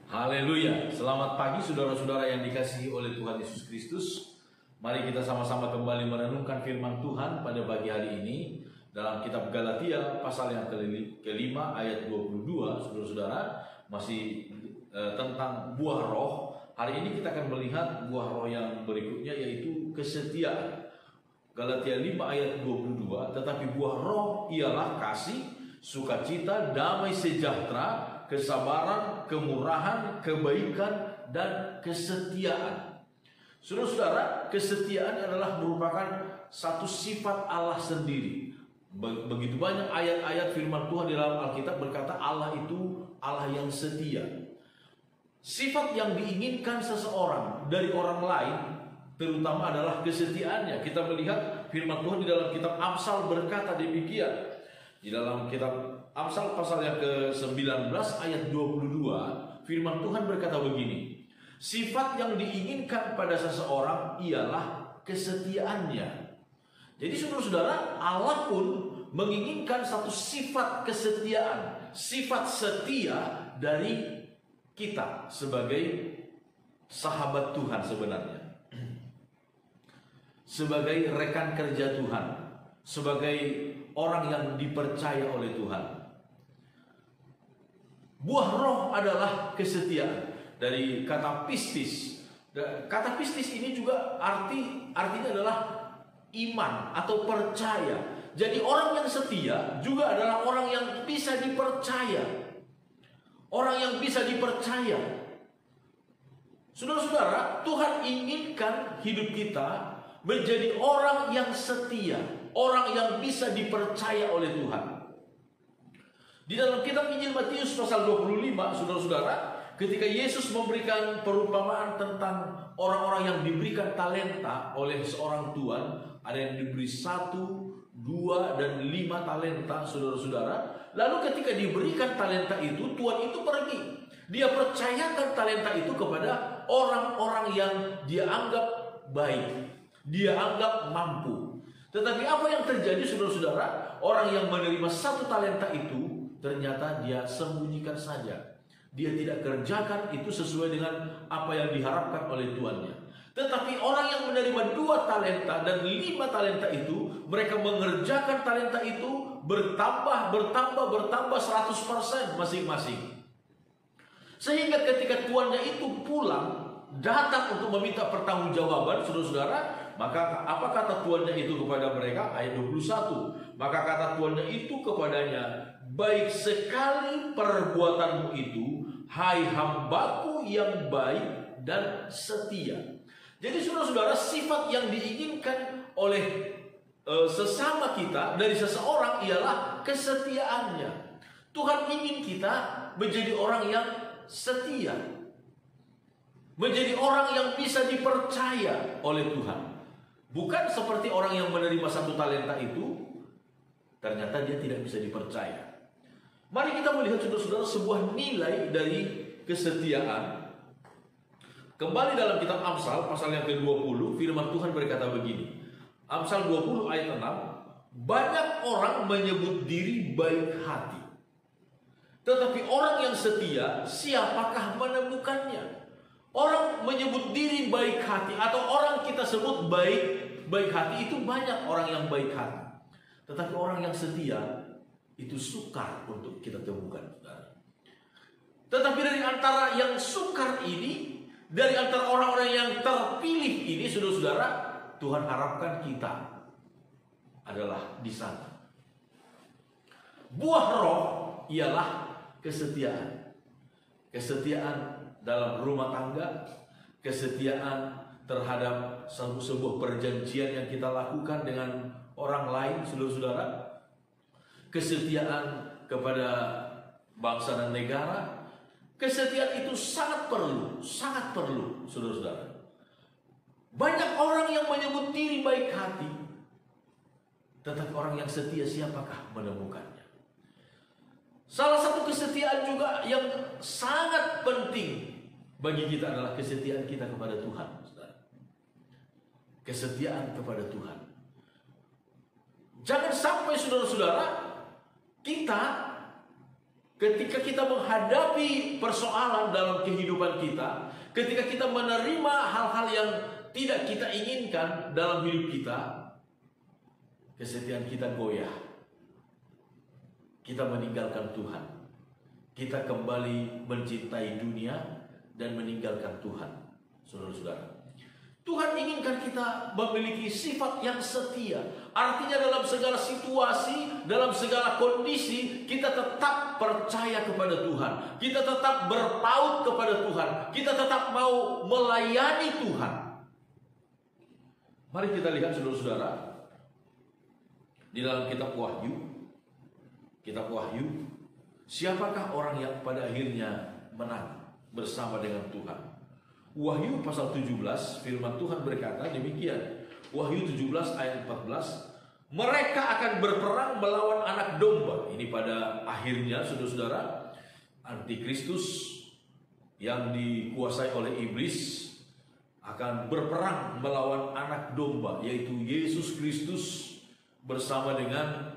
Haleluya. Selamat pagi saudara-saudara yang dikasihi oleh Tuhan Yesus Kristus. Mari kita sama-sama kembali merenungkan firman Tuhan pada pagi hari ini dalam kitab Galatia pasal yang kelima ayat 22. Saudara-saudara, masih tentang buah roh. Hari ini kita akan melihat buah roh yang berikutnya, yaitu kesetiaan. Galatia 5 ayat 22. Tetapi buah roh ialah kasih, sukacita, damai sejahtera, kesabaran, kemurahan, kebaikan, dan kesetiaan. Saudara-saudara, kesetiaan adalah merupakan satu sifat Allah sendiri. Begitu banyak ayat-ayat firman Tuhan di dalam Alkitab berkata Allah itu Allah yang setia. Sifat yang diinginkan seseorang dari orang lain terutama adalah kesetiaannya. Kita melihat firman Tuhan di dalam kitab Amsal berkata demikian. Di dalam kitab Amsal pasal yang ke-19 ayat 22, firman Tuhan berkata begini. Sifat yang diinginkan pada seseorang ialah kesetiaannya. Jadi saudara-saudara, Allah pun menginginkan satu sifat kesetiaan, sifat setia dari kita sebagai sahabat Tuhan sebenarnya. Sebagai rekan kerja Tuhan, sebagai orang yang dipercaya oleh Tuhan. Buah roh adalah kesetiaan. Dari kata pistis. Kata pistis ini juga artinya adalah iman atau percaya. Jadi orang yang setia juga adalah orang yang bisa dipercaya. Orang yang bisa dipercaya. Saudara-saudara, Tuhan inginkan hidup kita menjadi orang yang setia, orang yang bisa dipercaya oleh Tuhan. Di dalam kitab Injil Matius pasal 25, saudara-saudara, ketika Yesus memberikan perumpamaan tentang orang-orang yang diberikan talenta oleh seorang tuan, ada yang diberi 1, 2, dan 5 talenta, saudara-saudara. Lalu ketika diberikan talenta itu, tuan itu pergi. Dia percayakan talenta itu kepada orang-orang yang dia anggap baik, dia anggap mampu. Tetapi apa yang terjadi, saudara-saudara? Orang yang menerima 1 talenta itu ternyata dia sembunyikan saja. Dia tidak kerjakan itu sesuai dengan apa yang diharapkan oleh tuannya. Tetapi orang yang menerima 2 talenta dan 5 talenta itu, mereka mengerjakan talenta itu bertambah 100% masing-masing. Sehingga ketika tuannya itu pulang, datang untuk meminta pertanggungjawaban, saudara-saudara, maka apa kata tuannya itu kepada mereka? Ayat 21. Maka kata tuannya itu kepadanya, baik sekali perbuatanmu itu, hai hambaku yang baik dan setia. Jadi saudara-saudara, sifat yang diinginkan oleh sesama kita dari seseorang ialah kesetiaannya. Tuhan ingin kita menjadi orang yang setia, menjadi orang yang bisa dipercaya oleh Tuhan. Bukan seperti orang yang menerima 1 talenta itu, ternyata dia tidak bisa dipercaya. Mari kita melihat saudara-saudara sebuah nilai dari kesetiaan. Kembali dalam kitab Amsal pasal yang ke-20, firman Tuhan berkata begini. Amsal 20 ayat 6, banyak orang menyebut diri baik hati, tetapi orang yang setia, siapakah menemukannya? Orang menyebut diri baik hati atau orang kita sebut baik hati, itu banyak orang yang baik hati. Tetapi orang yang setia itu sukar untuk kita temukan. Tetapi dari antara yang sukar ini, dari antara orang-orang yang terpilih ini, saudara-saudara, Tuhan harapkan kita adalah di sana. Buah roh ialah kesetiaan. Kesetiaan dalam rumah tangga, kesetiaan terhadap sebuah perjanjian yang kita lakukan dengan orang lain, saudara-saudara, kesetiaan kepada bangsa dan negara. Kesetiaan itu sangat perlu, saudara-saudara. Banyak orang yang menyebut diri baik hati, tetapi orang yang setia siapakah menemukannya? Salah satu kesetiaan juga yang sangat penting bagi kita adalah kesetiaan kita kepada Tuhan. Kesetiaan kepada Tuhan. Jangan sampai saudara-saudara kita ketika kita menghadapi persoalan dalam kehidupan kita, ketika kita menerima hal-hal yang tidak kita inginkan dalam hidup kita, kesetiaan kita goyah. Kita meninggalkan Tuhan. Kita kembali mencintai dunia dan meninggalkan Tuhan. Saudara-saudara, Tuhan inginkan kita memiliki sifat yang setia. Artinya dalam segala situasi, dalam segala kondisi, kita tetap percaya kepada Tuhan. Kita tetap berpaut kepada Tuhan. Kita tetap mau melayani Tuhan. Mari kita lihat saudara-saudara, di dalam kitab Wahyu, siapakah orang yang pada akhirnya menang bersama dengan Tuhan? Wahyu pasal 17, firman Tuhan berkata demikian. Wahyu 17 ayat 14, mereka akan berperang melawan anak domba. Ini pada akhirnya saudara-saudara, antikristus yang dikuasai oleh iblis akan berperang melawan anak domba, yaitu Yesus Kristus bersama dengan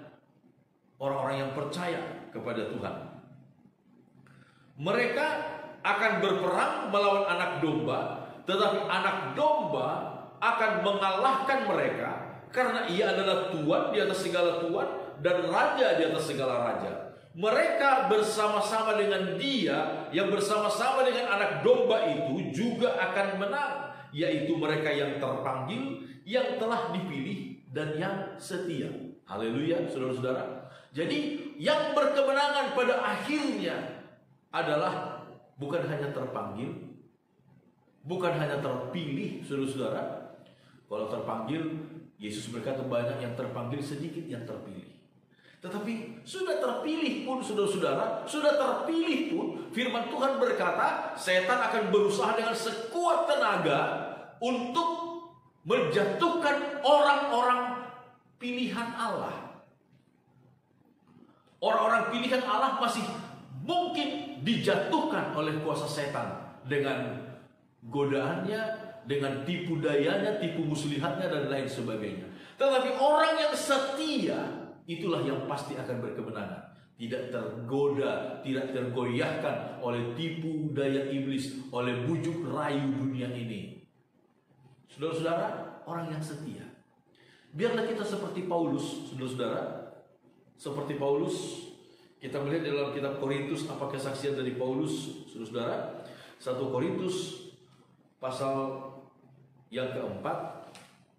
orang-orang yang percaya kepada Tuhan. Mereka akan berperang melawan anak domba, tetapi anak domba akan mengalahkan mereka, karena ia adalah Tuhan di atas segala Tuhan dan Raja di atas segala Raja. Mereka bersama-sama dengan Dia yang bersama-sama dengan anak domba itu juga akan menang, yaitu mereka yang terpanggil, yang telah dipilih, dan yang setia. Haleluya, saudara-saudara. Jadi yang berkemenangan pada akhirnya adalah bukan hanya terpanggil, bukan hanya terpilih, saudara-saudara. Kalau terpanggil, Yesus berkata banyak yang terpanggil, sedikit yang terpilih. Tetapi sudah terpilih pun, saudara-saudara, sudah terpilih pun, firman Tuhan berkata, setan akan berusaha dengan sekuat tenaga untuk menjatuhkan orang-orang pilihan Allah. Orang-orang pilihan Allah masih mungkin dijatuhkan oleh kuasa setan dengan godaannya, dengan tipu dayanya, tipu muslihatnya, dan lain sebagainya. Tetapi orang yang setia, itulah yang pasti akan berkemenangan. Tidak tergoda, tidak tergoyahkan oleh tipu daya iblis, oleh bujuk rayu dunia ini. Saudara-saudara, orang yang setia. Biarlah kita seperti Paulus, saudara-saudara. Seperti Paulus, kita melihat dalam kitab Korintus apa kesaksian dari Paulus, saudara-saudara. 1 Korintus pasal yang keempat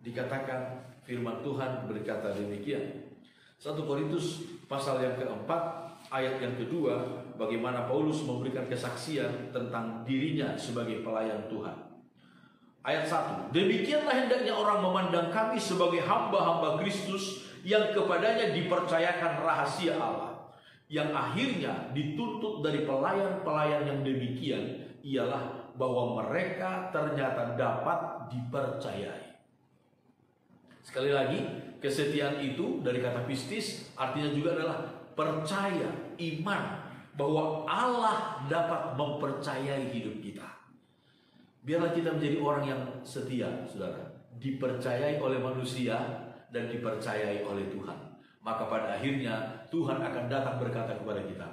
dikatakan firman Tuhan berkata demikian. 1 Korintus pasal yang keempat ayat yang kedua, bagaimana Paulus memberikan kesaksian tentang dirinya sebagai pelayan Tuhan. Ayat 1, demikianlah hendaknya orang memandang kami sebagai hamba-hamba Kristus yang kepadanya dipercayakan rahasia Allah, yang akhirnya dituntut dari pelayan-pelayan yang demikian ialah bahwa mereka ternyata dapat dipercayai. Sekali lagi, kesetiaan itu dari kata pistis artinya juga adalah percaya, iman bahwa Allah dapat mempercayai hidup kita. Biarlah kita menjadi orang yang setia, saudara, dipercayai oleh manusia dan dipercayai oleh Tuhan. Maka pada akhirnya Tuhan akan datang berkata kepada kita,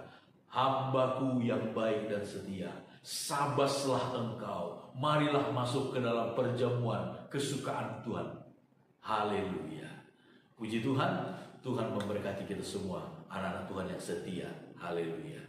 hambaku yang baik dan setia, sabaslah engkau, marilah masuk ke dalam perjamuan kesukaan Tuhan. Haleluya. Puji Tuhan, Tuhan memberkati kita semua, anak-anak Tuhan yang setia. Haleluya.